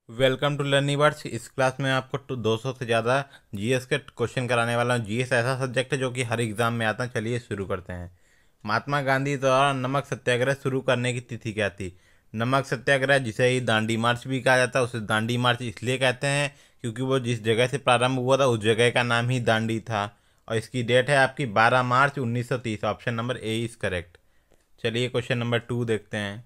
Welcome to लर्निवर्स। इस class में आपको 200 से ज़्यादा जीएस के क्वेश्चन कराने वाला हूँ। जीएस ऐसा सब्जेक्ट है जो कि हर एग्ज़ाम में आता है। चलिए शुरू करते हैं। महात्मा गांधी द्वारा नमक सत्याग्रह शुरू करने की तिथि क्या थी? नमक सत्याग्रह, जिसे ही दांडी मार्च भी कहा जाता है, उसे दांडी मार्च इसलिए कहते हैं क्योंकि वो जिस जगह से प्रारंभ हुआ था उस जगह का नाम ही दांडी था। और इसकी डेट है आपकी 12 मार्च 1930। Option number A is correct. चलिए क्वेश्चन नंबर 2 देखते हैं।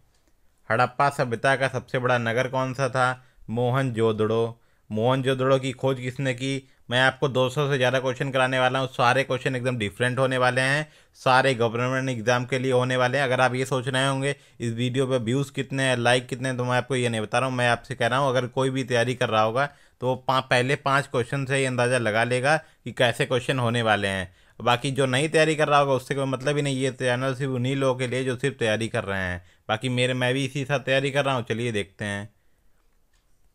हड़प्पा सभ्यता का सबसे बड़ा नगर कौन सा था? मोहनजोदड़ो। मोहनजोदड़ो की खोज किसने की? मैं आपको 200 से ज़्यादा क्वेश्चन कराने वाला हूँ। सारे क्वेश्चन एकदम डिफरेंट होने वाले हैं, सारे गवर्नमेंट एग्जाम के लिए होने वाले हैं। अगर आप ये सोच रहे होंगे इस वीडियो पे व्यूज़ कितने हैं, लाइक कितने हैं, तो मैं आपको ये नहीं बता रहा हूँ। मैं आपसे कह रहा हूँ अगर कोई भी तैयारी कर रहा होगा तो वो पहले 5 क्वेश्चन से ही अंदाज़ा लगा लेगा कि कैसे क्वेश्चन होने वाले हैं। बाकी जो नई तैयारी कर रहा होगा उससे कोई मतलब ही नहीं। ये चैनल सिर्फ उन्हीं लोगों के लिए जो सिर्फ तैयारी कर रहे हैं। बाकी मैं भी इसी साथ तैयारी कर रहा हूँ। चलिए देखते हैं।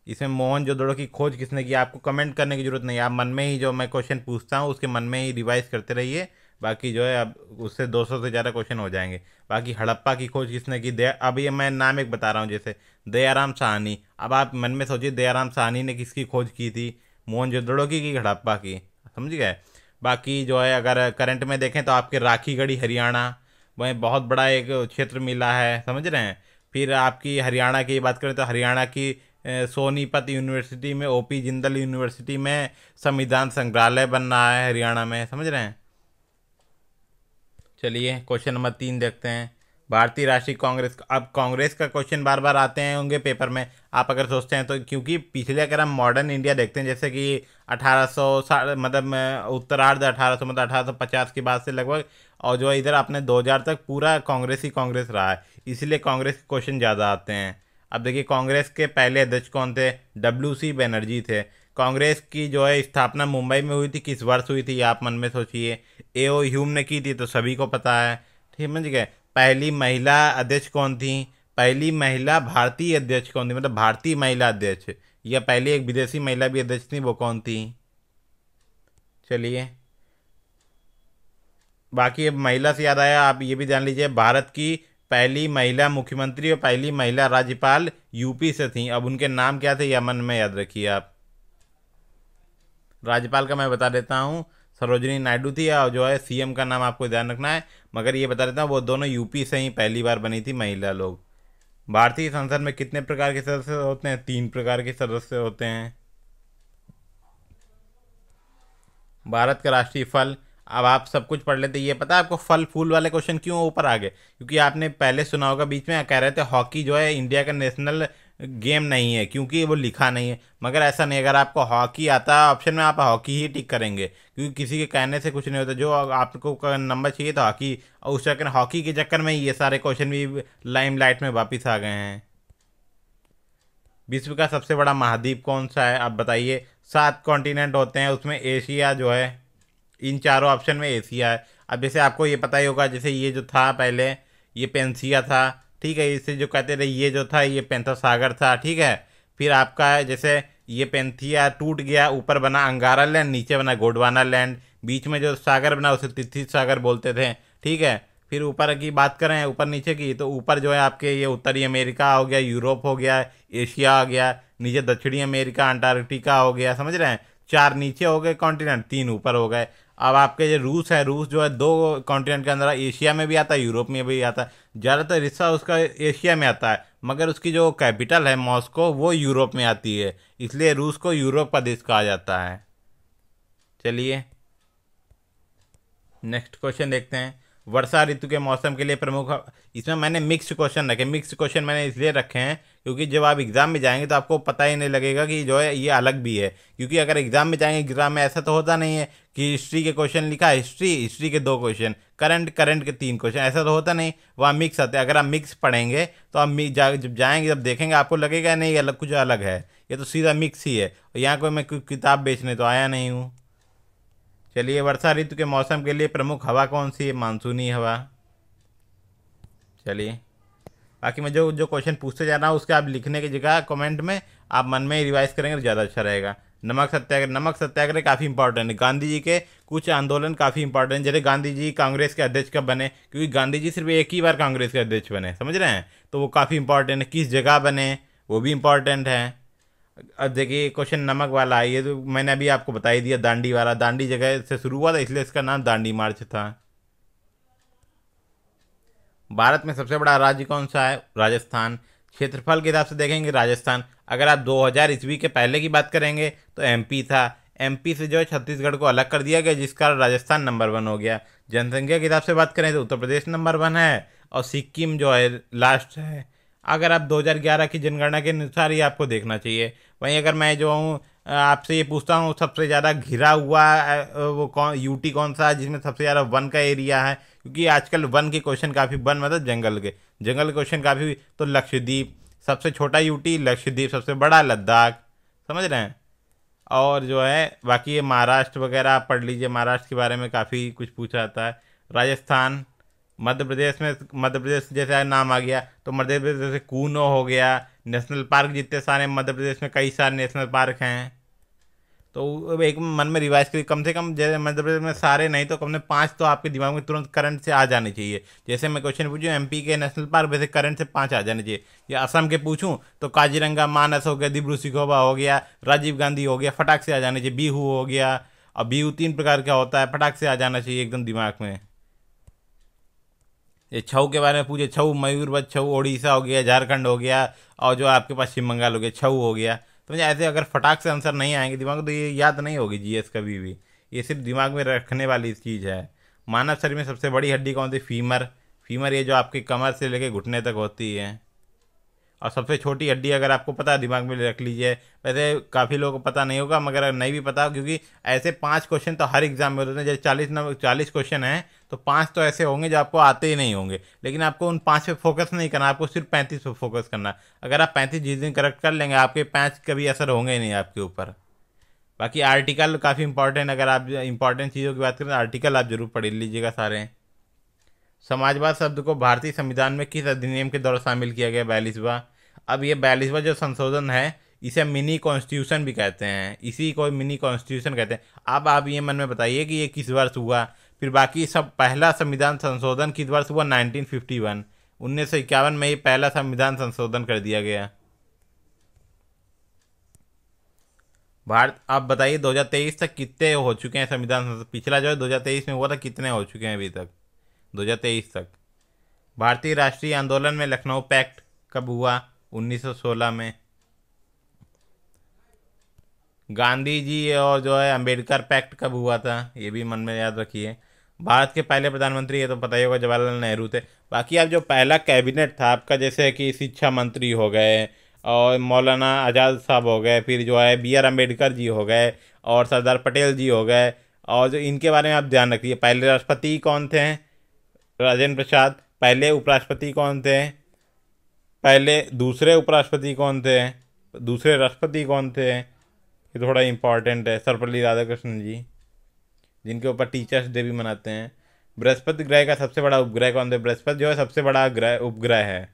इसमें मोहनजोदड़ो की खोज किसने की? आपको कमेंट करने की जरूरत नहीं, आप मन में ही जो मैं क्वेश्चन पूछता हूँ उसके मन में ही रिवाइज करते रहिए। बाकी जो है अब उससे 200 से ज़्यादा क्वेश्चन हो जाएंगे। बाकी हड़प्पा की खोज किसने की? अब ये मैं नाम एक बता रहा हूँ, जैसे दयाराम साहनी। अब आप मन में सोचिए दयाराम साहनी ने किसकी खोज की थी? मोहनजोदड़ो की कि हड़प्पा की? समझ गए। बाकी जो है अगर करंट में देखें तो आपके राखीगढ़ी हरियाणा, वह बहुत बड़ा एक क्षेत्र मिला है, समझ रहे हैं। फिर आपकी हरियाणा की बात करें तो हरियाणा की सोनीपत यूनिवर्सिटी में, ओपी जिंदल यूनिवर्सिटी में संविधान संग्रहालय बन रहा है हरियाणा में, समझ रहे हैं। चलिए क्वेश्चन नंबर 3 देखते हैं। भारतीय राष्ट्रीय कांग्रेस, अब कांग्रेस का क्वेश्चन बार बार आते हैं होंगे पेपर में, आप अगर सोचते हैं तो, क्योंकि पिछले अगर हम मॉडर्न इंडिया देखते हैं जैसे कि 1800 मतलब उत्तरार्ध 1800 मतलब 1850 के बाद से लगभग, और जो इधर अपने 2000 तक पूरा कांग्रेस ही कांग्रेस रहा है, इसलिए कांग्रेस के क्वेश्चन ज़्यादा आते हैं। अब देखिए कांग्रेस के पहले अध्यक्ष कौन थे? WC बनर्जी थे। कांग्रेस की जो है स्थापना मुंबई में हुई थी, किस वर्ष हुई थी? आप मन में सोचिए। A.O. ह्यूम ने की थी तो सभी को पता है, ठीक समझ गए। पहली महिला अध्यक्ष कौन थी? पहली महिला भारतीय अध्यक्ष कौन थी, मतलब भारतीय महिला अध्यक्ष, या पहले एक विदेशी महिला भी अध्यक्ष थी, वो कौन थी? चलिए बाकी अब महिला से याद आया, आप ये भी जान लीजिए भारत की पहली महिला मुख्यमंत्री और पहली महिला राज्यपाल यूपी से थी। अब उनके नाम क्या थे या मन में याद रखिए आप। राज्यपाल का मैं बता देता हूँ, सरोजिनी नायडू थी। और जो है सीएम का नाम आपको ध्यान रखना है, मगर ये बता देता हूँ वो दोनों यूपी से ही पहली बार बनी थी महिला लोग। भारतीय संसद में कितने प्रकार के सदस्य होते हैं? 3 प्रकार के सदस्य होते हैं। भारत का राष्ट्रीय फल, अब आप सब कुछ पढ़ लेते, ये पता है आपको फल फूल वाले क्वेश्चन क्यों ऊपर आ गए? क्योंकि आपने पहले सुना होगा बीच में कह रहे थे हॉकी जो है इंडिया का नेशनल गेम नहीं है, क्योंकि वो लिखा नहीं है। मगर ऐसा नहीं, अगर आपको हॉकी आता है ऑप्शन में, आप हॉकी ही टिक करेंगे, क्योंकि किसी के कहने से कुछ नहीं होता। जो आपको नंबर चाहिए था हॉकी, और उस चक्कर हॉकी के चक्कर में ये सारे क्वेश्चन भी लाइमलाइट में वापस आ गए हैं। विश्व का सबसे बड़ा महाद्वीप कौन सा है? आप बताइए। 7 कॉन्टिनेंट होते हैं, उसमें एशिया जो है, इन चारों ऑप्शन में एशिया है। अब जैसे आपको ये पता ही होगा, जैसे ये जो था पहले, ये पेंसिया था, ठीक है, इसे जो कहते थे, ये जो था ये पेंथोसागर था, ठीक है। फिर आपका जैसे ये पेंथिया टूट गया, ऊपर बना अंगारा लैंड, नीचे बना गोंडवाना लैंड, बीच में जो सागर बना उसे तिथित सागर बोलते थे, ठीक है। फिर ऊपर की बात करें, ऊपर नीचे की, तो ऊपर जो है आपके ये उत्तरी अमेरिका हो गया, यूरोप हो गया, एशिया आ गया, नीचे दक्षिणी अमेरिका अंटार्कटिका हो गया, समझ रहे हैं। 4 नीचे हो गए कॉन्टिनेंट, 3 ऊपर हो गए। अब आपके जो रूस है, रूस जो है 2 कॉन्टिनेंट के अंदर एशिया में भी आता है, यूरोप में भी आता है। ज़्यादातर हिस्सा उसका एशिया में आता है, मगर उसकी जो कैपिटल है मॉस्को, वो यूरोप में आती है, इसलिए रूस को यूरोप का देश कहा जाता है। चलिए नेक्स्ट क्वेश्चन देखते हैं। वर्षा ऋतु के मौसम के लिए प्रमुख, इसमें मैंने मिक्स्ड क्वेश्चन रखे। मिक्स्ड क्वेश्चन मैंने इसलिए रखे हैं क्योंकि जब आप एग्जाम में जाएंगे तो आपको पता ही नहीं लगेगा कि जो है ये अलग भी है। क्योंकि अगर एग्जाम में जाएंगे, एग्जाम में ऐसा तो होता नहीं है कि हिस्ट्री के क्वेश्चन लिखा, हिस्ट्री हिस्ट्री के 2 क्वेश्चन, करंट के 3 क्वेश्चन, ऐसा तो होता नहीं। वहाँ मिक्स आते हैं। अगर आप मिक्स पढ़ेंगे तो आप जब जाएंगे, जब देखेंगे, आपको लगेगा नहीं अलग, कुछ अलग है, ये तो सीधा मिक्स ही है। यहाँ कोई मैं किताब बेचने तो आया नहीं हूँ। चलिए वर्षा ऋतु के मौसम के लिए प्रमुख हवा कौन सी है? मानसूनी हवा। चलिए बाकी मैं जो जो क्वेश्चन पूछते जा रहा हूँ उसके आप लिखने की जगह कमेंट में आप मन में ही रिवाइज करेंगे तो ज़्यादा अच्छा रहेगा। नमक सत्याग्रह, नमक सत्याग्रह काफ़ी इंपॉर्टेंट है। गांधी जी के कुछ आंदोलन काफ़ी इंपॉर्टेंट, जैसे गांधी जी कांग्रेस के अध्यक्ष कब बने? क्योंकि गांधी जी सिर्फ एक ही बार कांग्रेस के अध्यक्ष बने, समझ रहे हैं, तो वो काफ़ी इंपॉर्टेंट है। किस जगह बने वो भी इंपॉर्टेंट है। अब देखिए क्वेश्चन नमक वाला है, ये तो मैंने अभी आपको बता ही दिया, दांडी वाला, दांडी जगह से शुरू हुआ था इसलिए इसका नाम दांडी मार्च था। भारत में सबसे बड़ा राज्य कौन सा है? राजस्थान। क्षेत्रफल के हिसाब से देखेंगे राजस्थान। अगर आप 2000 ईस्वी के पहले की बात करेंगे तो एमपी था। एमपी से जो है छत्तीसगढ़ को अलग कर दिया गया, जिस कारण राजस्थान नंबर 1 हो गया। जनसंख्या के हिसाब से बात करें तो उत्तर प्रदेश नंबर 1 है और सिक्किम जो है लास्ट है। अगर आप 2011 की जनगणना के अनुसार ही आपको देखना चाहिए। वहीं अगर मैं जो हूँ आपसे ये पूछता हूँ सबसे ज़्यादा घिरा हुआ वो कौन यूटी कौन सा है जिसमें सबसे ज़्यादा वन का एरिया है, क्योंकि आजकल वन के क्वेश्चन काफ़ी, वन मतलब जंगल के क्वेश्चन काफ़ी। तो लक्षद्वीप सबसे छोटा यूटी, लक्षद्वीप सबसे बड़ा लद्दाख, समझ रहे हैं। और जो है बाकी ये महाराष्ट्र वगैरह आप पढ़ लीजिए, महाराष्ट्र के बारे में काफ़ी कुछ पूछा जाता है। राजस्थान, मध्य प्रदेश में, मध्य प्रदेश जैसे नाम आ गया तो मध्य प्रदेश जैसे कूनो हो गया। नेशनल पार्क जितने सारे मध्य प्रदेश में कई सारे नेशनल पार्क हैं। तो एक मन में रिवाइज करिए, कम से कम जैसे मध्य प्रदेश में सारे नहीं तो कम से 5 तो आपके दिमाग में तुरंत करंट से आ जाने चाहिए। जैसे मैं क्वेश्चन पूछूं एमपी के नेशनल पार्क, वैसे करंट से 5 आ जाने चाहिए। या असम के पूछूं तो काजीरंगा, मानस हो गया, दिब्रू सिखोवा हो गया, राजीव गांधी हो गया, फटाक से आ जाने चाहिए। बिहू हो गया, और बिहू 3 प्रकार का होता है, फटाक से आ जाना चाहिए एकदम दिमाग में। ये छऊ के बारे में पूछे, छऊ मयूरभंज, छऊ उड़ीसा हो गया, झारखंड हो गया, और जो आपके पास पश्चिम बंगाल हो गया, छऊ हो गया। तो मुझे ऐसे अगर फटाक से आंसर नहीं आएंगे दिमाग में तो ये याद नहीं होगी जीएस कभी भी। ये सिर्फ दिमाग में रखने वाली चीज़ है। मानव शरीर में सबसे बड़ी हड्डी कौन सी? फीमर। फीमर ये जो आपकी कमर से लेके घुटने तक होती है। और सबसे छोटी हड्डी अगर आपको पता है दिमाग में रख लीजिए। वैसे काफ़ी लोगों को पता नहीं होगा, मगर नहीं भी पता, क्योंकि ऐसे 5 क्वेश्चन तो हर एग्जाम में होते हैं। जैसे 40 क्वेश्चन हैं तो 5 तो ऐसे होंगे जो आपको आते ही नहीं होंगे, लेकिन आपको उन 5 पे फोकस नहीं करना, आपको सिर्फ 35 पे फोकस करना। अगर आप 35 जिस दिन करेक्ट कर लेंगे आपके 5 कभी असर होंगे ही नहीं आपके ऊपर। बाकी आर्टिकल काफ़ी इंपॉर्टेंट, अगर आप इंपॉर्टेंट चीज़ों की बात करें तो आर्टिकल आप जरूर पढ़ लीजिएगा सारे। समाजवाद शब्द को भारतीय संविधान में किस अधिनियम के द्वारा शामिल किया गया? 42वां। अब ये 42वां जो संशोधन है इसे मिनी कॉन्स्टिट्यूशन भी कहते हैं, इसी को मिनी कॉन्स्टिट्यूशन कहते हैं। अब आप ये मन में बताइए कि ये किस वर्ष हुआ। फिर बाकी सब, पहला संविधान संशोधन किस वर्ष हुआ? 1951, 1951 में ये पहला संविधान संशोधन कर दिया गया। भारत, आप बताइए 2023 तक कितने हो चुके हैं संविधान? पिछला जो है 2023 में हुआ था, कितने हो चुके हैं अभी तक 2023 तक? भारतीय राष्ट्रीय आंदोलन में लखनऊ पैक्ट कब हुआ? 1916 में। गांधी जी और जो है अंबेडकर पैक्ट कब हुआ था? ये भी मन में याद रखिए। भारत के पहले प्रधानमंत्री, ये तो पता ही होगा, जवाहरलाल नेहरू थे। बाकी आप जो पहला कैबिनेट था आपका, जैसे कि शिक्षा मंत्री हो गए और मौलाना आज़ाद साहब हो गए, फिर जो है बी आर अम्बेडकर जी हो गए और सरदार पटेल जी हो गए, और जो इनके बारे में आप ध्यान रखिए। पहले राष्ट्रपति कौन थे? राजेंद्र प्रसाद। पहले उपराष्ट्रपति कौन थे? पहले दूसरे उपराष्ट्रपति कौन थे? दूसरे राष्ट्रपति कौन थे? ये थोड़ा इंपॉर्टेंट है। सर्वपल्ली राधाकृष्णन जी, जिनके ऊपर टीचर्स डे भी मनाते हैं। बृहस्पति ग्रह का सबसे बड़ा उपग्रह कौन थे? बृहस्पति जो है सबसे बड़ा ग्रह, उपग्रह है।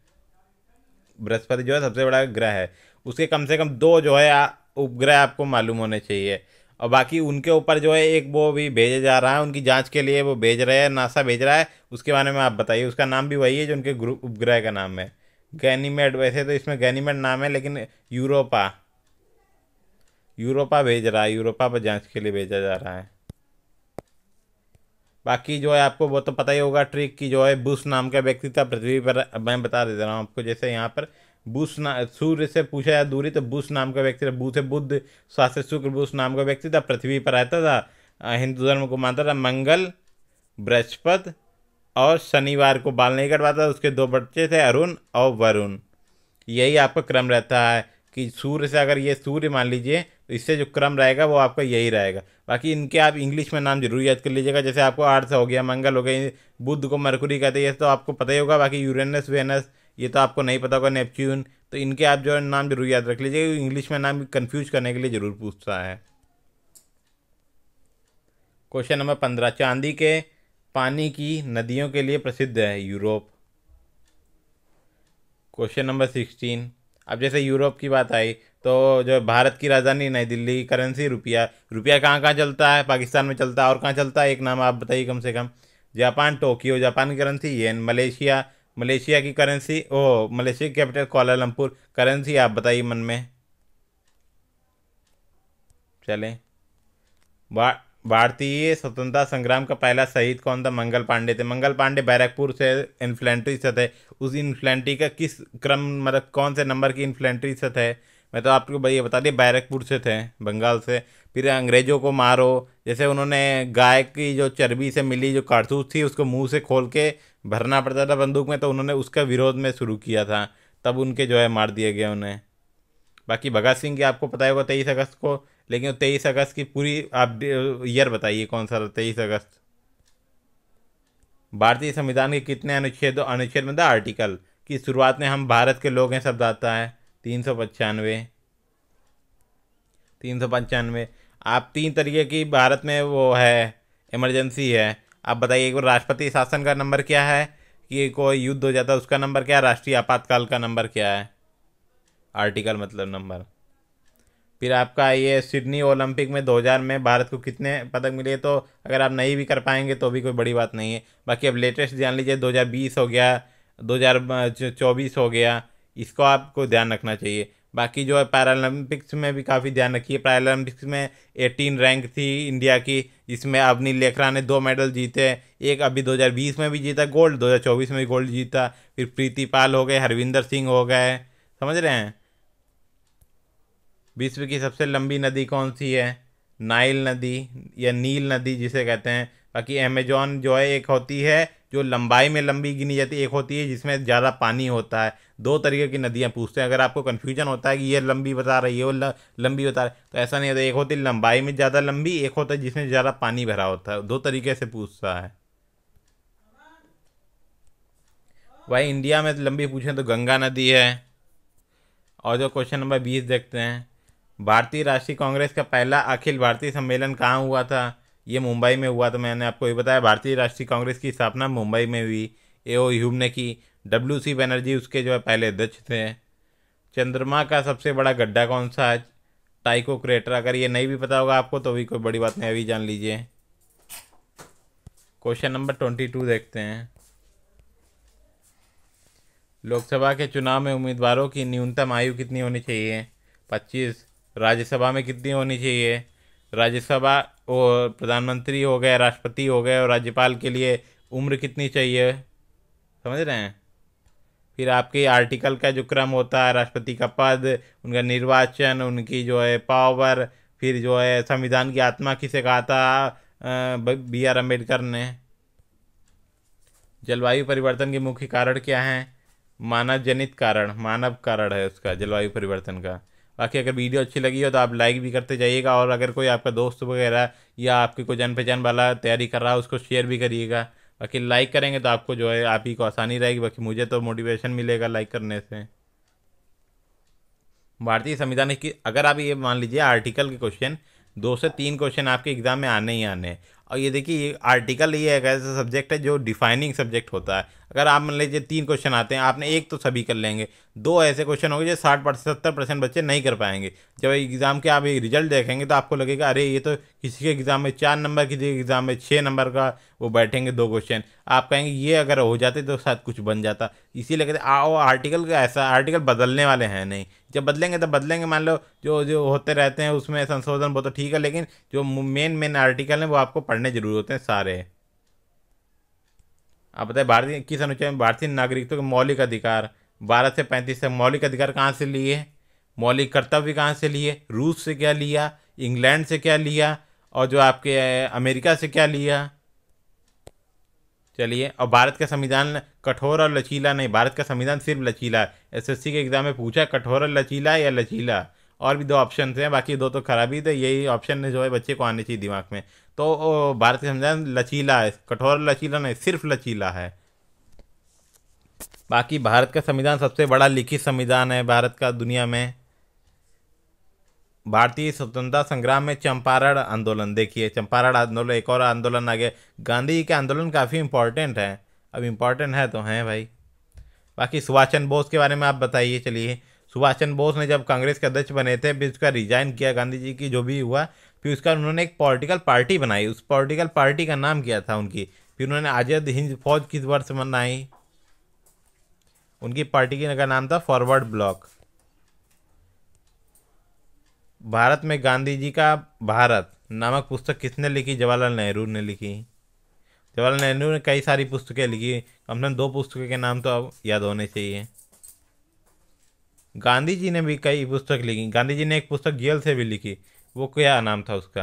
बृहस्पति जो है सबसे बड़ा ग्रह है। उसके कम से कम 2 जो है उपग्रह आपको मालूम होने चाहिए। और बाकी उनके ऊपर जो है एक वो भी भेजा जा रहा है, उनकी जांच के लिए वो भेज रहे हैं, नासा भेज रहा है। उसके बारे में आप बताइए। उसका नाम भी वही है जो उनके ग्रुप उपग्रह का नाम है, गैनीमेड। वैसे तो इसमें गैनीमेड नाम है, लेकिन यूरोपा, यूरोपा भेज रहा है, यूरोपा पर जांच के लिए भेजा जा रहा है। बाकी जो है आपको वो तो पता ही होगा ट्रिक की, जो है बुश नाम का व्यक्ति था पृथ्वी पर। मैं बता दे रहा हूँ आपको, जैसे यहाँ पर बुश ना, सूर्य से पूछा जाए दूरी तो बुश नाम का व्यक्ति था। बू से बुध, सा से शुक्र, बुश नाम का व्यक्ति था, पृथ्वी पर रहता था, हिंदू धर्म को मानता था। मंगल, बृहस्पति और शनिवार को बाल नहीं कटवाता था। उसके 2 बच्चे थे, अरुण और वरुण। यही आपका क्रम रहता है कि सूर्य से, अगर ये सूर्य मान लीजिए तो इससे जो क्रम रहेगा वो आपका यही रहेगा। बाकी इनके आप इंग्लिश में नाम जरूर याद कर लीजिएगा। जैसे आपको अर्थ हो गया, मंगल हो गया, बुध को मरकुरी कहते हैं, ये तो आपको पता ही होगा। बाकी यूरेनस, वेनस ये तो आपको नहीं पता होगा, नेपच्यून। तो इनके आप जो है नाम जरूर याद रख लीजिएगा, इंग्लिश में नाम कन्फ्यूज करने के लिए जरूर पूछता है। क्वेश्चन नंबर 15, चांदी के पानी की नदियों के लिए प्रसिद्ध है? यूरोप। क्वेश्चन नंबर 16, अब जैसे यूरोप की बात आई तो जो भारत की राजधानी नई दिल्ली की करेंसी रुपया। रुपया कहाँ कहाँ चलता है? पाकिस्तान में चलता है। और कहाँ चलता है? एक नाम आप बताइए कम से कम। जापान, टोक्यो, जापान की करेंसी येन। मलेशिया, मलेशिया की करेंसी, ओ मलेशिया की कैपिटल कुआलालंपुर। करेंसी आप बताइए मन में। चलें। भारतीय स्वतंत्रता संग्राम का पहला शहीद कौन था? मंगल पांडे थे। मंगल पांडे बैरकपुर से इन्फ्लेंट्री से थे। उस इन्फ्लेंट्री का किस क्रम, मतलब कौन से नंबर की इन्फ्लेंट्री से थे? मैं तो आपको भाई ये बता दिया, बैरकपुर से थे, बंगाल से। फिर अंग्रेजों को मारो, जैसे उन्होंने गाय की जो चर्बी से मिली जो कारतूस थी उसको मुंह से खोल के भरना पड़ता था बंदूक में, तो उन्होंने उसका विरोध में शुरू किया था, तब उनके जो है मार दिया गया उन्हें। बाकी भगत सिंह की आपको पता होगा 23 अगस्त को, लेकिन 23 अगस्त की पूरी आप ईयर बताइए कौन सा था 23 अगस्त। भारतीय संविधान के कितने अनुच्छेद में था आर्टिकल की शुरुआत में हम भारत के लोग हैं शब्द आता है? 395। 395। आप तीन तरीके की भारत में वो है इमरजेंसी है। आप बताइए, एक बार राष्ट्रपति शासन का नंबर क्या है, कि कोई युद्ध हो जाता है उसका नंबर क्या है, राष्ट्रीय आपातकाल का नंबर क्या है? आर्टिकल मतलब नंबर। फिर आपका ये सिडनी ओलंपिक में 2000 में भारत को कितने पदक मिले? तो अगर आप नहीं भी कर पाएंगे तो भी कोई बड़ी बात नहीं है। बाकी अब लेटेस्ट जान लीजिए, 2020 हो गया, 2024 हो गया, इसको आपको ध्यान रखना चाहिए। बाकी जो है पैरालंपिक्स में भी काफ़ी ध्यान रखिए। पैरालंपिक्स में 18 रैंक थी इंडिया की, जिसमें अवनी लेखरा ने 2 मेडल जीते। एक अभी 2020 में भी जीता गोल्ड, 2024 में भी गोल्ड जीता। फिर प्रीति पाल हो गए, हरविंदर सिंह हो गए, समझ रहे हैं। विश्व की सबसे लंबी नदी कौन सी है? नाइल नदी या नील नदी जिसे कहते हैं। बाकी अमेजॉन जो है एक होती है जो लंबाई में लंबी गिनी जाती है, एक होती है जिसमें ज़्यादा पानी होता है। दो तरीके की नदियाँ पूछते हैं, अगर आपको कन्फ्यूजन होता है कि ये लंबी बता रही है वो लंबी बता रही है, तो ऐसा नहीं होता। एक होती है लंबाई में ज़्यादा लंबी, एक होता है जिसमें ज़्यादा पानी भरा होता है, दो तरीके से पूछता है। भाई इंडिया में लंबी पूछें तो गंगा नदी है। और जो क्वेश्चन नंबर 20 देखते हैं, भारतीय राष्ट्रीय कांग्रेस का पहला अखिल भारतीय सम्मेलन कहाँ हुआ था? ये मुंबई में हुआ था। मैंने आपको ये बताया, भारतीय राष्ट्रीय कांग्रेस की स्थापना मुंबई में हुई। ए.ओ. ह्यूम ने की। डब्ल्यू.सी. बनर्जी उसके जो है पहले अध्यक्ष थे। चंद्रमा का सबसे बड़ा गड्ढा कौन सा है? टाइको क्रेटर। अगर ये नहीं भी पता होगा आपको तो भी कोई बड़ी बात नहीं, अभी जान लीजिए। क्वेश्चन नंबर 22 देखते हैं। लोकसभा के चुनाव में उम्मीदवारों की न्यूनतम आयु कितनी होनी चाहिए? 25। राज्यसभा में कितनी होनी चाहिए? राज्यसभा और प्रधानमंत्री हो गए, राष्ट्रपति हो गए, और राज्यपाल के लिए उम्र कितनी चाहिए? समझ रहे हैं। फिर आपके आर्टिकल का जो क्रम होता है, राष्ट्रपति का पद, उनका निर्वाचन, उनकी जो है पावर, फिर जो है संविधान की आत्मा किसे कहा था? B.R. अम्बेडकर ने। जलवायु परिवर्तन के मुख्य कारण क्या हैं? मानव जनित कारण, मानव कारण है उसका जलवायु परिवर्तन का। बाकी अगर वीडियो अच्छी लगी हो तो आप लाइक भी करते जाइएगा, और अगर कोई आपका दोस्त वगैरह या आपके कोई जान पहचान वाला तैयारी कर रहा है उसको शेयर भी करिएगा। बाकी लाइक करेंगे तो आपको जो है आप ही को आसानी रहेगी, बाकी मुझे तो मोटिवेशन मिलेगा लाइक करने से। भारतीय संविधान की अगर आप ये मान लीजिए आर्टिकल के क्वेश्चन, 2 से 3 क्वेश्चन आपके एग्जाम में आने ही आने हैं। और ये देखिए, ये आर्टिकल ये एक ऐसा सब्जेक्ट है जो डिफाइनिंग सब्जेक्ट होता है। अगर आप मान लीजिए 3 क्वेश्चन आते हैं, आपने एक तो सभी कर लेंगे, दो ऐसे क्वेश्चन होंगे जो 60-70% बच्चे नहीं कर पाएंगे। जब एग्ज़ाम के आप रिजल्ट देखेंगे तो आपको लगेगा अरे ये तो किसी के एग्ज़ाम में 4 नंबर, किसी के एग्ज़ाम में 6 नंबर का वो बैठेंगे 2 क्वेश्चन। आप कहेंगे ये अगर हो जाते तो शायद कुछ बन जाता। इसीलिए कहते आओ आर्टिकल का ऐसा आर्टिकल बदलने वाले हैं नहीं, जब बदलेंगे तब बदलेंगे। मान लो जो जो होते रहते हैं उसमें संशोधन वो तो ठीक है, लेकिन जो मेन मेन आर्टिकल हैं वो आपको पढ़ने जरूर होते हैं सारे। आप बताए भारतीय किस अनुच्छेद में भारतीय नागरिकत्व के मौलिक अधिकार? 12 से 35 तक। मौलिक अधिकार कहाँ से लिए? मौलिक कर्तव्य कहाँ से लिए? रूस से क्या लिया? इंग्लैंड से क्या लिया? और जो आपके अमेरिका से क्या लिया? चलिए, और भारत का संविधान कठोर और लचीला नहीं, भारत का संविधान सिर्फ लचीला है। एसएससी के एग्जाम में पूछा कठोर और लचीला या लचीला। और भी 2 ऑप्शन थे, बाकी दो तो खराबी थे, यही ऑप्शन जो है बच्चे को आने चाहिए दिमाग में। तो भारत का संविधान लचीला है, कठोर और लचीला नहीं, सिर्फ लचीला है। बाकी भारत का संविधान सबसे बड़ा लिखित संविधान है भारत का दुनिया में। भारतीय स्वतंत्रता संग्राम में चंपारण आंदोलन, देखिए चंपारण आंदोलन, एक और आंदोलन आ गया। गांधी जी के आंदोलन काफ़ी इंपॉर्टेंट है, अब इम्पॉर्टेंट है तो हैं भाई। बाकी सुभाष चंद्र बोस के बारे में आप बताइए। चलिए, सुभाष चंद्र बोस ने जब कांग्रेस के अध्यक्ष बने थे, फिर उसका रिजाइन किया गांधी जी की जो भी हुआ, फिर उसका उन्होंने एक पॉलिटिकल पार्टी बनाई। उस पॉलिटिकल पार्टी का नाम क्या था उनकी? फिर उन्होंने आज़ाद हिंद फौज किस वर्ष बनाई? उनकी पार्टी का नाम था फॉरवर्ड ब्लॉक। भारत में गांधी जी का भारत नामक पुस्तक किसने लिखी? जवाहरलाल नेहरू ने लिखी। जवाहरलाल नेहरू ने कई सारी पुस्तकें लिखी, कम से कम दो पुस्तकों के नाम तो अब याद होने चाहिए। गांधी जी ने भी कई पुस्तक लिखी। गांधी जी ने एक पुस्तक जेल से भी लिखी, वो क्या नाम था उसका?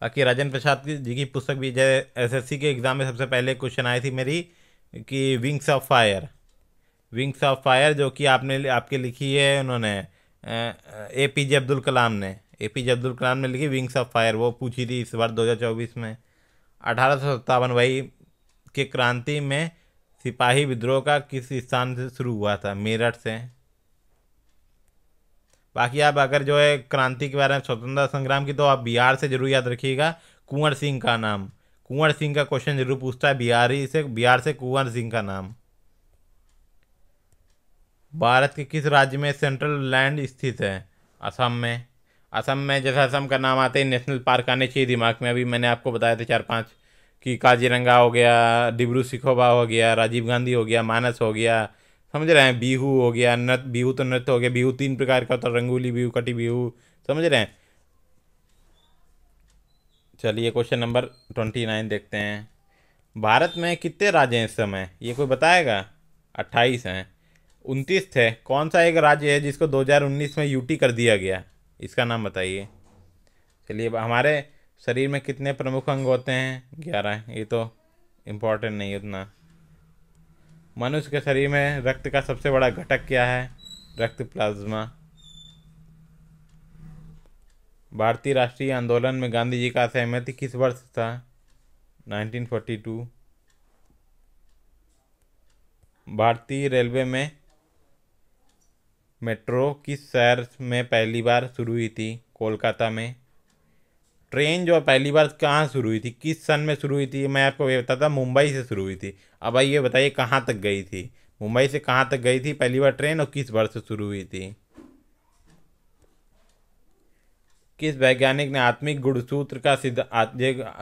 बाकी राजेंद्र प्रसाद जी की पुस्तक भी, जैसे एसएससी के एग्जाम में सबसे पहले क्वेश्चन आई थी मेरी कि wings of fire, wings of fire जो कि आपने आपके लिखी है उन्होंने, एपीजे अब्दुल कलाम ने, एपीजे अब्दुल कलाम ने लिखी विंग्स ऑफ फायर, वो पूछी थी इस बार 2024 में। 1857 वही के क्रांति में सिपाही विद्रोह का किस स्थान से शुरू हुआ था? मेरठ से। बाकी आप अगर जो है क्रांति के बारे में, स्वतंत्रता संग्राम की, तो आप बिहार से जरूर याद रखिएगा कुंवर सिंह का नाम। कुंवर सिंह का क्वेश्चन जरूर पूछता है बिहार से कुंवर सिंह का नाम। भारत के किस राज्य में सेंट्रल लैंड स्थित है? असम में। असम में जैसे असम का नाम आते ही नेशनल पार्क आने चाहिए दिमाग में। अभी मैंने आपको बताया था चार पांच, कि काजीरंगा हो गया, डिब्रू सिखोबा हो गया, राजीव गांधी हो गया, मानस हो गया, समझ रहे हैं, बिहू हो गया, नृत्य, बिहू तो नृत्य हो गया, बिहू तीन प्रकार का होता है, रंगोली बिहू, कटी बिहू, समझ रहे हैं। चलिए क्वेश्चन नंबर 29 देखते हैं। भारत में कितने राज्य हैं इस समय? ये कोई बताएगा? 28 हैं। 29 थे। कौन सा एक राज्य है जिसको 2019 में यूटी कर दिया गया? इसका नाम बताइए। चलिए, हमारे शरीर में कितने प्रमुख अंग होते हैं? 11। ये तो इम्पोर्टेंट नहीं है उतना। मनुष्य के शरीर में रक्त का सबसे बड़ा घटक क्या है? रक्त प्लाज्मा। भारतीय राष्ट्रीय आंदोलन में गांधी जी का सहमति किस वर्ष था? 1942। भारतीय रेलवे में मेट्रो किस शहर में पहली बार शुरू हुई थी? कोलकाता में। ट्रेन जो पहली बार कहाँ शुरू हुई थी, किस सन में शुरू हुई थी? मैं आपको ये बताता, मुंबई से शुरू हुई थी। अब आइए बताइए कहाँ तक गई थी, मुंबई से कहाँ तक गई थी पहली बार ट्रेन, और किस वर्ष से शुरू हुई थी? किस वैज्ञानिक ने आत्मिक गुणसूत्र का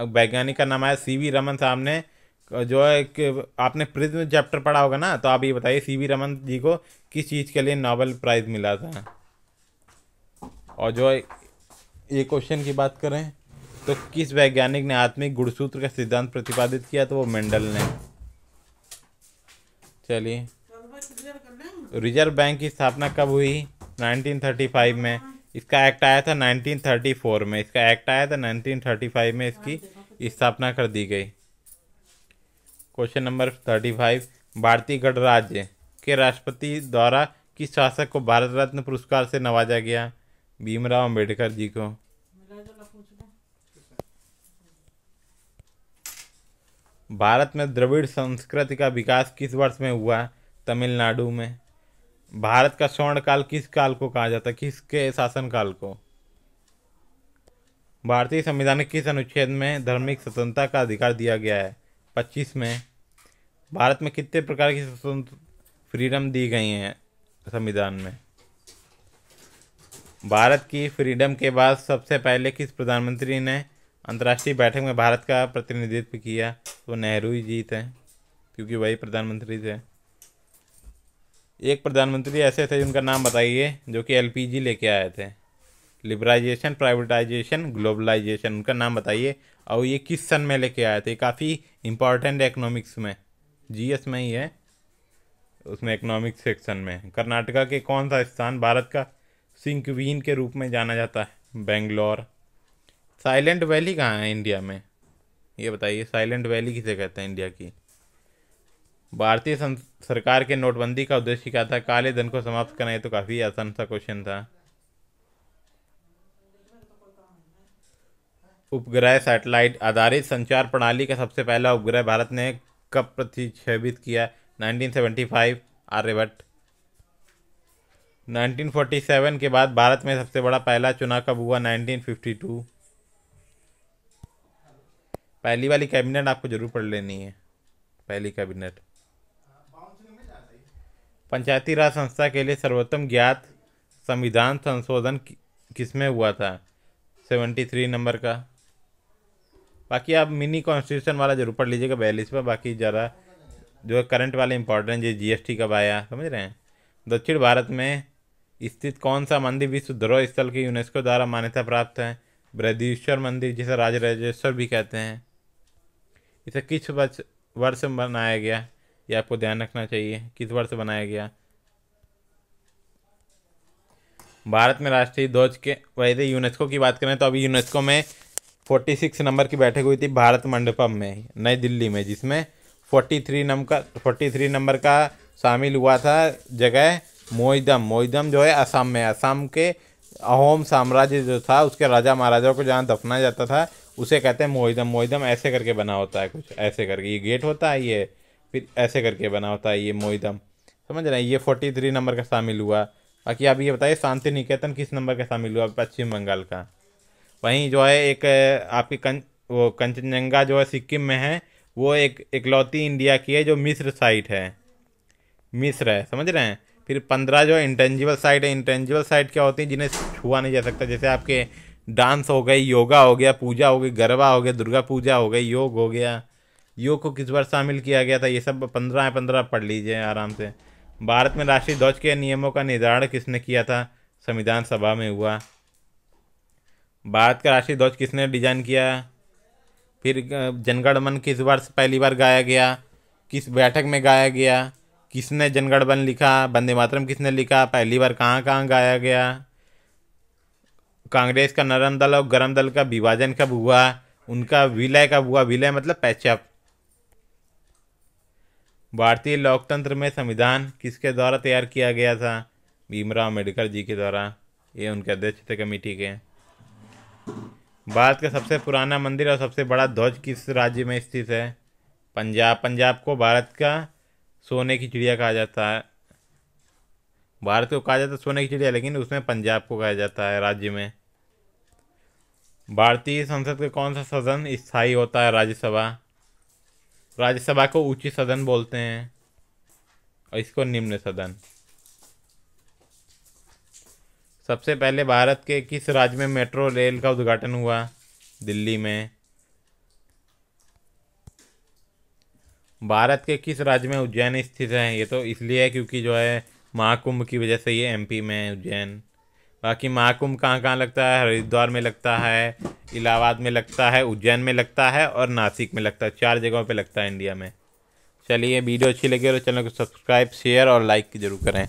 वैज्ञानिक का नाम है सीवी रमन साहब ने, जो है कि आपने प्रिज्म चैप्टर पढ़ा होगा ना, तो आप ये बताइए सीवी रमन जी को किस चीज़ के लिए नोबेल प्राइज़ मिला था? और जो ये क्वेश्चन की बात करें तो किस वैज्ञानिक ने आत्मिक गुणसूत्र का सिद्धांत प्रतिपादित किया? तो वो मेंडल ने। चलिए, रिजर्व बैंक की स्थापना कब हुई? 1935 में। इसका एक्ट आया था 1934 में। इसका एक्ट आया था 1935 में, इसकी स्थापना कर दी गई। Question number 35। भारतीय गणराज्य के राष्ट्रपति द्वारा किस शासक को भारत रत्न पुरस्कार से नवाजा गया? भीमराव अंबेडकर जी को। भारत में द्रविड़ संस्कृति का विकास किस वर्ष में हुआ? तमिलनाडु में। भारत का स्वर्ण काल किस काल को कहा जाता है? किसके शासन काल को? भारतीय संविधान के किस अनुच्छेद में धार्मिक स्वतंत्रता का अधिकार दिया गया है? 25 में। भारत में कितने प्रकार की फ्रीडम दी गई हैं संविधान में? भारत की फ्रीडम के बाद सबसे पहले किस प्रधानमंत्री ने अंतर्राष्ट्रीय बैठक में भारत का प्रतिनिधित्व किया? तो नेहरू जी थे, क्योंकि वही प्रधानमंत्री थे। एक प्रधानमंत्री ऐसे थे जिनका नाम बताइए, जो कि एलपीजी लेके आए थे। लिबराइजेशन, प्राइवेटाइजेशन, ग्लोबलाइजेशन, उनका नाम बताइए। और ये किस सन में लेके आए थे? काफ़ी इंपॉर्टेंट है इकोनॉमिक्स में, जीएस में ही है, उसमें इकोनॉमिक्स सेक्शन में। कर्नाटका के कौन सा स्थान भारत का सिंक्वीन के रूप में जाना जाता है? बेंगलोर। साइलेंट वैली कहाँ है इंडिया में? ये बताइए, साइलेंट वैली किसे कहते हैं इंडिया की? भारतीय सरकार के नोटबंदी का उद्देश्य क्या था? काले धन को समाप्त करना। ये तो काफ़ी आसान सा क्वेश्चन था। उपग्रह सैटेलाइट आधारित संचार प्रणाली का सबसे पहला उपग्रह भारत ने कब प्रक्षेपित किया? 1975, आर्यभट्ट। 1947 के बाद भारत में सबसे बड़ा पहला चुनाव कब हुआ? 1952। पहली वाली कैबिनेट आपको जरूर पढ़ लेनी है, पहली कैबिनेट। पंचायती राज संस्था के लिए सर्वोत्तम ज्ञात संविधान संशोधन किसमें हुआ था? 73 नंबर का। बाकी आप मिनी कॉन्स्टिट्यूशन वाला जरूर पढ़ लीजिएगा 42 पर। बाकी ज़रा जो करंट वाले इंपॉर्टेंट, जो जीएसटी कब आया, समझ रहे हैं। दक्षिण भारत में स्थित कौन सा मंदिर विश्व धरोहर स्थल की यूनेस्को द्वारा मान्यता प्राप्त है? बृहदीश्वर मंदिर, जिसे राजराजेश्वर भी कहते हैं। इसे किस वर्ष में बनाया गया? ये आपको ध्यान रखना चाहिए, किस वर्ष बनाया गया। भारत में राष्ट्रीय ध्वज के, वैसे यूनेस्को की बात करें तो अभी यूनेस्को में 46 नंबर की बैठक हुई थी भारत मंडपम में नई दिल्ली में, जिसमें 43 नंबर का शामिल हुआ था जगह मोइदम जो है असम में। असम के अहोम साम्राज्य जो था उसके राजा महाराजाओं को जहाँ दफनाया जाता था उसे कहते हैं मोइदम ऐसे करके बना होता है, कुछ ऐसे करके ये गेट होता है, ये फिर ऐसे करके बना होता है ये मोइदम, समझ रहे हैं। ये 43 नंबर का शामिल हुआ। बाकी आप ये बताइए शांति निकेतन किस नंबर का शामिल हुआ? पश्चिम बंगाल का। वहीं जो है एक आपकी वो कंचनजंगा जो है सिक्किम में है, वो एक इकलौती इंडिया की है जो मिस्र साइट है, मिस्र है, समझ रहे हैं। फिर 15 जो है इंटेंजिबल साइट है। इंटेंजिबल साइट क्या होती है? जिन्हें छुआ नहीं जा सकता, जैसे आपके डांस हो गई, योगा हो गया, पूजा हो गई, गरबा हो गया, दुर्गा पूजा हो गई, योग हो गया। योग को किस बार शामिल किया गया था? ये सब 15 पढ़ लीजिए आराम से। भारत में राष्ट्रीय ध्वज के नियमों का निर्धारण किसने किया था? संविधान सभा में हुआ। भारत का राष्ट्रीय ध्वज किसने डिजाइन किया? फिर जनगण मन किस वर्ष पहली बार गाया गया? किस बैठक में गाया गया? किसने जनगण मन लिखा? वंदे मातरम किसने लिखा? पहली बार कहाँ कहाँ गाया गया? कांग्रेस का नरम दल और गरम दल का विभाजन कब हुआ? उनका विलय कब हुआ? विलय मतलब पैचअप। भारतीय लोकतंत्र में संविधान किसके द्वारा तैयार किया गया था? भीमराव अम्बेडकर जी के द्वारा। ये उनके अध्यक्ष थे कमेटी के। भारत का सबसे पुराना मंदिर और सबसे बड़ा ध्वज किस राज्य में स्थित है? पंजाब। पंजाब को भारत का सोने की चिड़िया कहा जाता है। भारत को कहा जाता है सोने की चिड़िया, लेकिन उसमें पंजाब को कहा जाता है राज्य में। भारतीय संसद का कौन सा सदन स्थायी होता है? राज्यसभा। राज्यसभा को उच्च सदन बोलते हैं और इसको निम्न सदन। सबसे पहले भारत के किस राज्य में मेट्रो रेल का उद्घाटन हुआ? दिल्ली में। भारत के किस राज्य में उज्जैन स्थित है? ये तो इसलिए है क्योंकि जो है महाकुंभ की वजह से ये एमपी में है उज्जैन। बाकी महाकुंभ कहाँ कहाँ लगता है? हरिद्वार में लगता है, इलाहाबाद में लगता है, उज्जैन में लगता है और नासिक में लगता है। 4 जगहों पे लगता है इंडिया में। चलिए वीडियो अच्छी लगी तो चैनल को सब्सक्राइब, शेयर और लाइक जरूर करें।